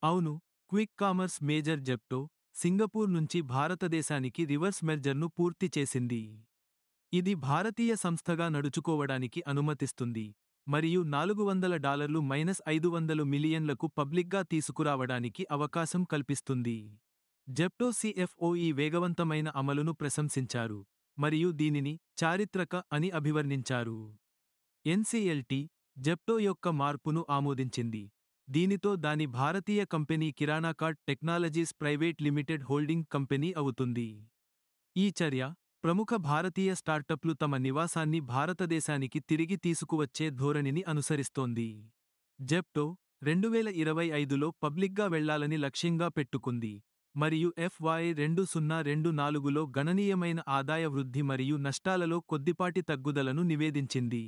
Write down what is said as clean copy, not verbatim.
అవును, quick commerce major Zepto, Singapore నుంచి భారతదేశానికి రివర్స్ మెర్జర్ను పూర్తి చేసింది. ఇది భారతీయ సంస్థగా నడుచుకోవడానికి అనుమతిస్తుంది మరియు $400 మైనస్ 500 మిలియన్లకు పబ్లిక్గా తీసుకురావడానికి అవకాశం కల్పిస్తుంది. జెప్టో సిఎఫ్ఓ ఈ వేగవంతమైన అమలును ప్రశంసించారు మరియు దీనిని చారిత్రక అని అభివర్ణించారు. ఎన్సిఎల్టి జెప్టో యొక్క మార్పును ఆమోదించింది. దీనితో దాని భారతీయ company Kirana Kart Technologies Private Limited holding company అవుతుంది. ఈ చర్య ప్రముఖ భారతీయ స్టార్టప్లు తమ నివాసాన్ని భారతదేశానికి తిరిగి తీసుకువచ్చే ధోరణిని అనుసరిస్తోంది. జెప్టో 2025లో పబ్లిక్గా వెళ్లాలని లక్ష్యంగా పెట్టుకుంది మరియు FY 2024లో గణనీయమైన ఆదాయ వృద్ధి మరియు నష్టాలలో కొద్దిపాటి తగ్గుదలను నివేదించింది.